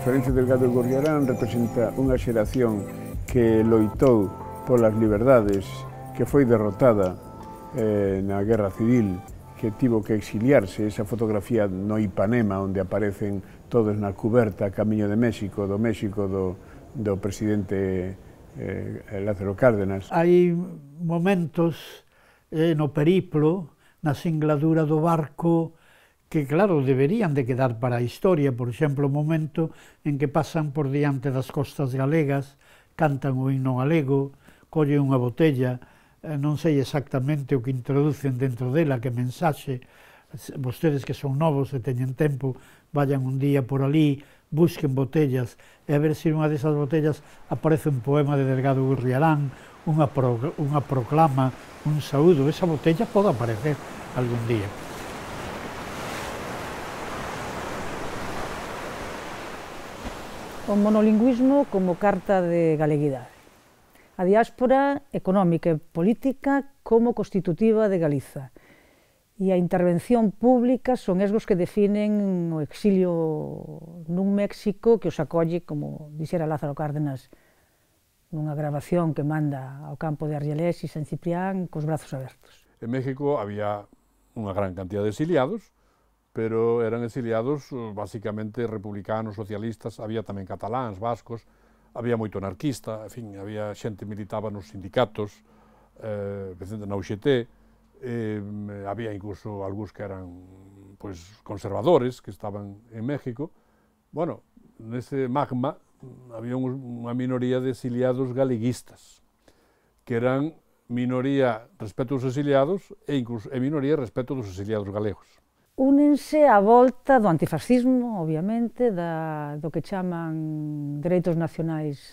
Florencio Delgado Gorriarán representa unha xeración que loitou polas liberdades, que foi derrotada na Guerra Civil, que tivo que exiliarse. Esa fotografía no Ipanema, onde aparecen todos na cuberta a camiño de México, do presidente Lázaro Cárdenas. Hai momentos no periplo, na singladura do barco, que claro, deberían de quedar para a historia. Por exemplo, o momento en que pasan por diante das costas galegas, cantan o himno galego, collen unha botella, non sei exactamente o que introducen dentro dela, que mensaxe. Vostedes que son novos e teñen tempo, vayan un día por ali, busquen botellas, e a ver se unha desas botellas aparece un poema de Delgado Gorriarán, unha proclama, un saúdo. Esa botella pode aparecer algún día. O monolingüismo como carta de galeguidade. A diáspora económica e política como constitutiva de Galiza. E a intervención pública son esgos que definen o exilio nun México que os acolle, como dixera Lázaro Cárdenas, nunha grabación que manda ao campo de Argelés e San Ciprián cos brazos abertos. En México había unha gran cantidad de exiliados, pero eran exiliados basicamente republicanos, socialistas, había tamén cataláns, vascos, había moito anarquista, en fin, había xente que militaba nos sindicatos, presente na UGT, había incluso algúns que eran pues, conservadores, que estaban en México. Bueno, nese magma había unha minoría de exiliados galeguistas, que eran minoría respecto aos exiliados e incluso minoría respecto dos exiliados galegos. Únense á volta do antifascismo, obviamente, do que chaman dereitos nacionais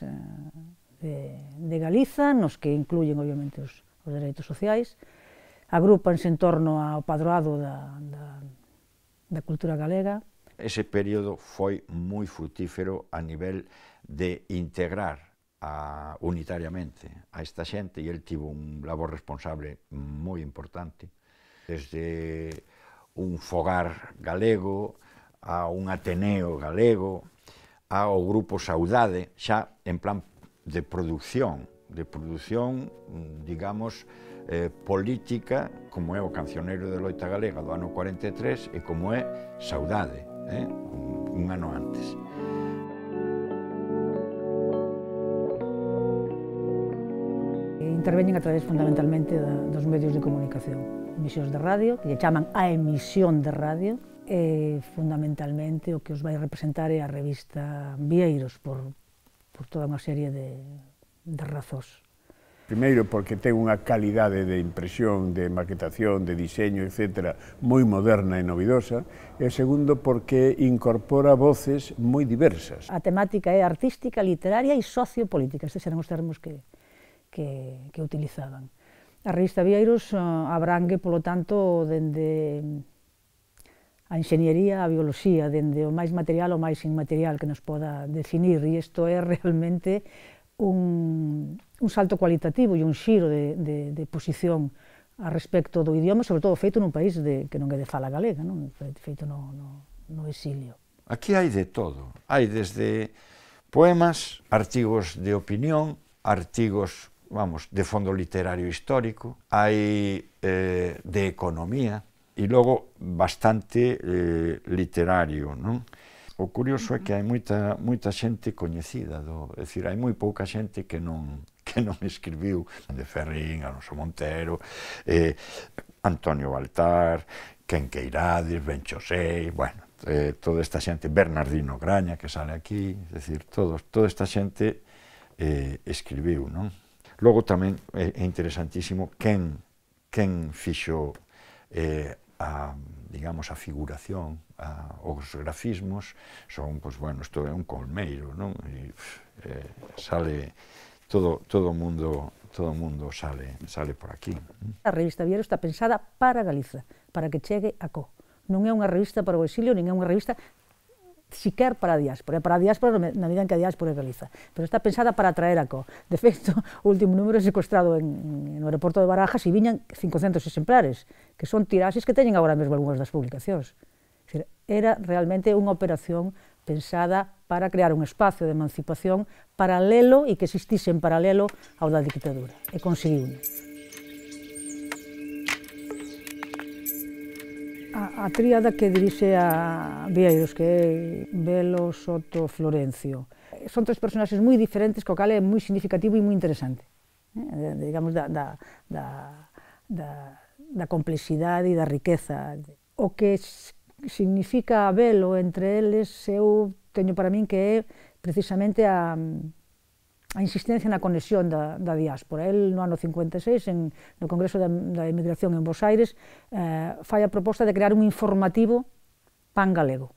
de Galiza, nos que incluyen, obviamente, os dereitos sociais. Agrúpanse en torno ao padroado da cultura galega. Ese período foi moi frutífero a nivel de integrar unitariamente a esta xente, e el tivo un labor responsable moi importante, desde un fogar galego, a un ateneo galego, ao grupo Saudade, xa en plan de produción, digamos, política, como é o Cancioneiro de Loita Galega do ano 43 e como é Saudade, un ano antes. Interveñen a través fundamentalmente dos medios de comunicación, emisións de radio, que lle chaman a emisión de radio, e fundamentalmente o que os vai representar é a revista Vieiros, por toda unha serie de razóns. Primeiro, porque ten unha calidade de impresión, de maquetación, de diseño, etc., moi moderna e novidosa, e segundo, porque incorpora voces moi diversas. A temática é artística, literaria e sociopolítica, estes eran os termos que utilizaban. A revista Vieiros abrangue, polo tanto, dende a enxeñería, a bioloxía, dende o máis material ao máis inmaterial que nos poda definir, e isto é realmente un salto cualitativo e un xiro de posición a respecto do idioma, sobre todo feito nun país que non é de fala galega, feito no exilio. Aquí hai de todo, hai desde poemas, artigos de opinión, artigos, vamos, de fondo literario histórico, hai de economía, e logo bastante literario, non? O curioso é que hai moita xente coñecida, é dicir, hai moi pouca xente que non escribiu, de Ferrín, Alonso Montero, Antonio Baltar, Ken Queirades, Ben Chosei, bueno, toda esta xente, Bernardino Graña, que sale aquí, é dicir, toda esta xente escribiu, non? Logo tamén é interesantísimo quen fixo digamos, a figuración, os grafismos, son, pois, bueno, isto é un colmeiro, non? E sale, todo o mundo sale por aquí. A revista Vieiros está pensada para Galiza, para que chegue a co. Non é unha revista para o exilio, nin é unha revista siquer para a diáspora. É para a diáspora na medida en que a diáspora é Galiza, pero está pensada para atraer a co. De feito, o último número é secuestrado no aeroporto de Barajas e viñan 500 exemplares, que son tiraxes que teñen agora mesmo algunhas das publicacións. Era realmente unha operación pensada para crear un espacio de emancipación paralelo e que existise en paralelo ao da dictadura, e conseguiu. A tríada que dirixe a Vieiros, que é Velo, Soto, Florencio, son tres personaxes moi diferentes, co cal é moi significativo e moi interesante, digamos, da complexidade e da riqueza. O que significa Velo entre eles, eu teño para min que é precisamente a insistencia na conexión da diáspora. El, no ano 56, no Congreso da Emigración en Bos Aires, fai a proposta de crear un informativo pan-galego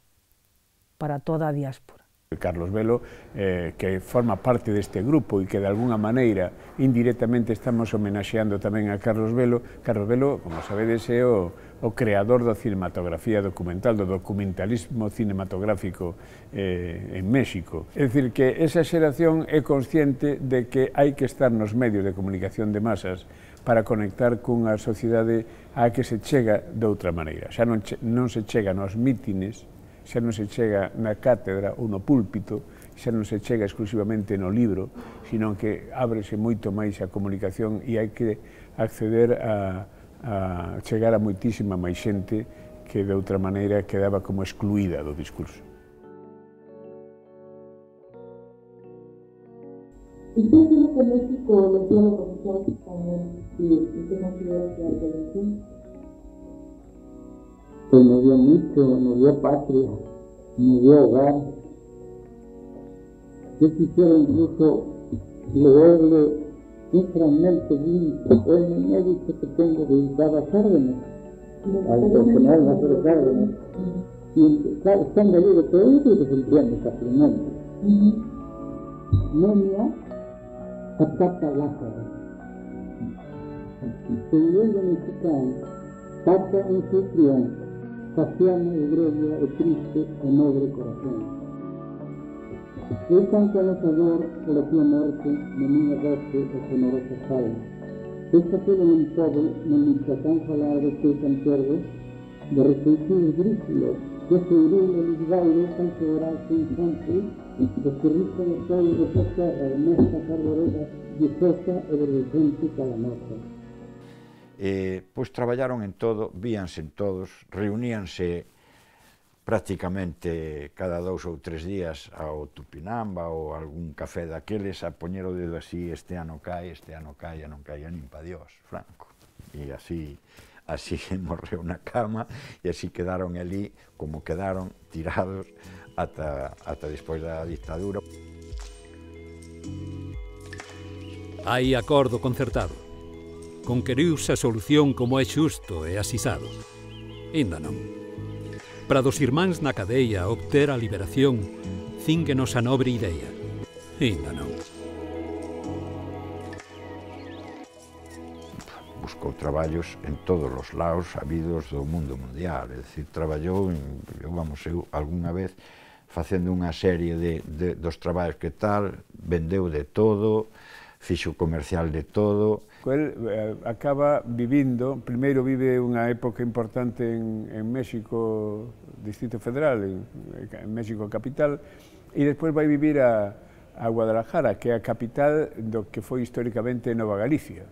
para toda a diáspora. Carlos Velo, que forma parte deste grupo e que de alguna maneira indirectamente estamos homenaxeando tamén a Carlos Velo. Carlos Velo, como sabedes, é o creador da cinematografía documental, do documentalismo cinematográfico en México. É dicir, que esa xeración é consciente de que hai que estar nos medios de comunicación de masas para conectar cunha sociedade a que se chega de outra maneira. Xa non se chega nos mítines, xa non se chega na cátedra ou no púlpito, xa non se chega exclusivamente no libro, sino que ábrese moito máis a comunicación e hai que acceder a chegar a moitísima máis xente que de outra maneira quedaba como excluída do discurso. ¿Y qué tiene que México los diálogos sociales españoles y qué considera que hay relación? Pues nos dio mucho, nos dio patria, nos dio hogar. Yo quisiera incluso leerle un fragmento de un poema inédito que tengo dedicado a Cárdenas, al general Lázaro Cárdenas. Y claro, está en galego, pero yo creo que se entiende fácilmente. Momia atata Lázaro. Segundo mexicano, pasa en su triunfo. Faciana e grevia e triste e nobre corazón. Eu canto anotador pola tua morte na minha doce e sonorosa sala. Esta pena non pode, non me tan falar do teu canterdo, de reflexións grífilas, que se irei no lisbaile tanto horacio infante, do que rico no sol de tua terra, nesta carboreda dichosa e vergente cada nota. Pois traballaron en todo, víanse en todos, reuníanse prácticamente cada 2 ou 3 días ao Tupinamba ou algún café daqueles a poñer o dedo así, este ano cae, e non caía nin pa Dios, Franco. E así morreu na cama e así quedaron ali como quedaron, tirados ata despois da dictadura. Hai acordo concertado. Conqueriuse a solución como é xusto e asisado. Inda non. Para dos irmáns na cadeia obter a liberación, cínguenos a nobre idea. Inda non. Buscou traballos en todos os lados habidos do mundo mundial, é dicir, traballou, eu algunha vez facendo unha serie dos traballos que tal, vendeu de todo, fixo comercial de todo. El acaba vivindo, primeiro vive unha época importante en México, Distrito Federal, en México capital, e despois vai vivir a Guadalajara, que é a capital do que foi históricamente Nova Galicia.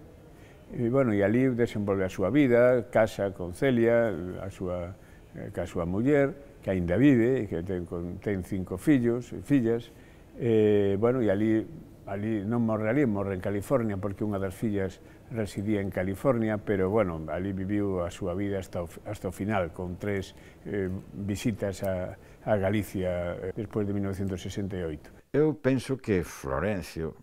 E, bueno, e ali desenvolve a súa vida, casa con Celia, ca súa muller, que aínda vive, que ten 5 fillos e fillas, bueno, e ali non morre ali, morre en California, porque unha das fillas residía en California, pero, bueno, ali viviu a súa vida hasta o final, con 3 visitas a Galicia despois de 1968. Eu penso que Florencio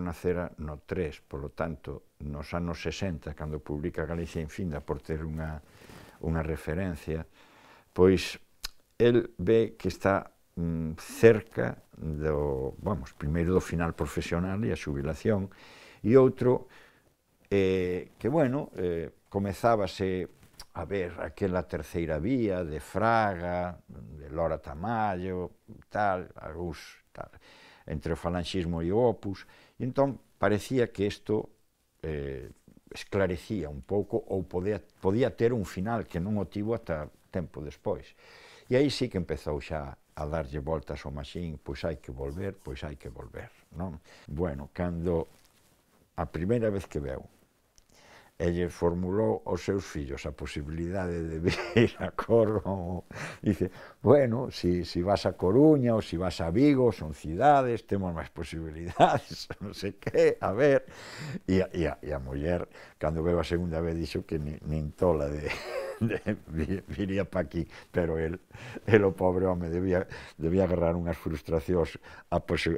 nacera no 3, polo tanto, nos anos 60, cando publica Galicia Infinda, por ter unha referencia, pois, el ve que está cerca primeiro do final profesional e a xubilación, e outro que, bueno, comezábase a ver aquela terceira vía de Fraga, de Lora Tamayo, tal, entre o falanxismo e o Opus, e entón parecía que isto esclarecía un pouco ou podía ter un final que non o tivo ata tempo despois. E aí sí que empezou xa a darlle voltas ao machín, pois hai que volver, non? Bueno, cando a primeira vez que veu, elle formulou aos seus fillos a posibilidade de vir a Corgo, dice, bueno, si vas a Coruña ou si vas a Vigo, son cidades, temos máis posibilidades, non sei que, a ver, e a muller, cando veu a segunda vez, dixo que nin tola viría pa aquí, pero el o pobre home debía agarrar unhas frustracións,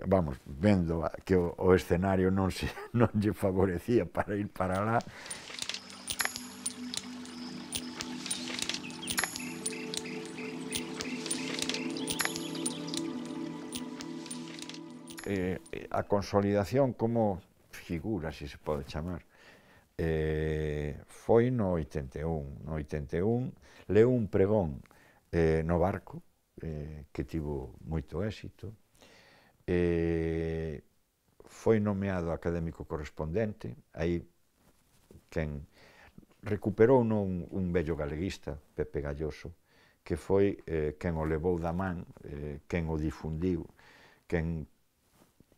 vamos, vendo que o escenario non lle favorecía para ir para lá. A consolidación como figura, se pode chamar, foi no 81. No 81 leu un pregón no Barco, que tivo moito éxito, foi nomeado académico correspondente, aí quen recuperou un vello galeguista, Pepe Galloso, que foi quen o levou da man, quen o difundiu, quen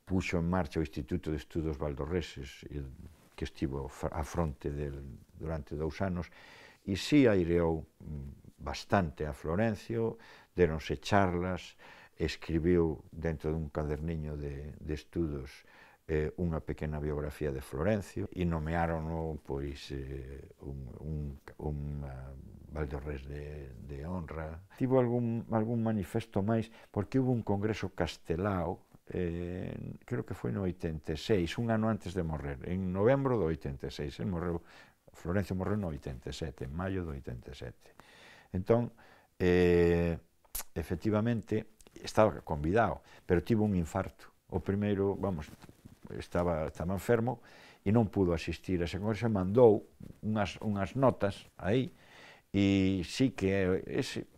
puxo en marcha o Instituto de Estudos Valdorreses, que estivo á fronte durante 2 anos, e si aireou bastante a Florencio, deronse charlas, escribiu dentro dun caderniño de estudos unha pequena biografía de Florencio, e nomearon pois un Valdorrés de honra. Tivo algún manifesto máis, porque hubo un congreso castelao, creo que foi no 86, un ano antes de morrer, en novembro do 86, Florencio morreu no 87, en maio do 87. Entón, efectivamente, estaba convidado, pero tivo un infarto. O primeiro, vamos, estaba enfermo e non pudo asistir a ese congreso, mandou unhas notas aí, e sí que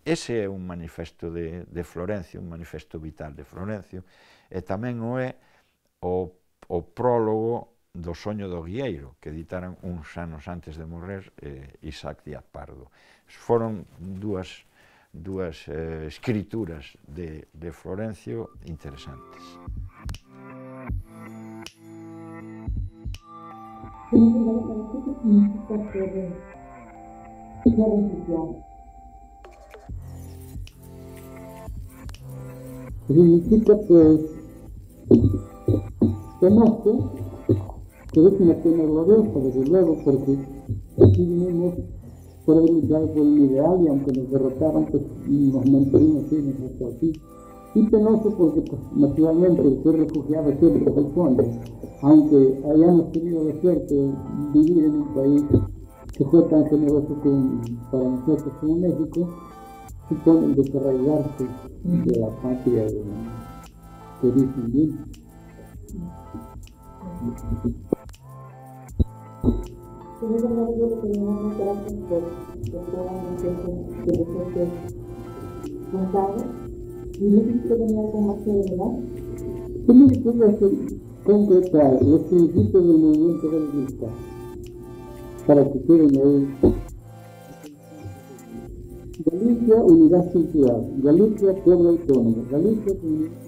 ese é un manifesto de Florencio, un manifesto vital de Florencio, e tamén o é o prólogo do Soño do Guieiro, que editaran uns anos antes de morrer Isaac Díaz Pardo. Foron dúas escrituras de Florencio interesantes. Significa pues conoce que es una pena gloriosa, desde luego, porque aquí vinimos por luchar por un ideal y aunque nos derrotaron, pues nos mantuvimos firmes hasta aquí. Y penoso porque, pues, naturalmente, ser refugiado siempre es el fondo, aunque hayamos tenido la suerte de vivir en un país que fue tan generoso para nosotros como México, supone el desarraigarse de la patria de origen bien. Señor Bernardo, le pedimos gracias por toda la atención que nosotros nos damos. ¿Y no quisiera venir algo más que verdad? Yo me gustaría concretar los principios del movimiento religioso para que queden ahí. Galicia, unidad cultural. Galicia, pueblo autónomo. Galicia, comunidad.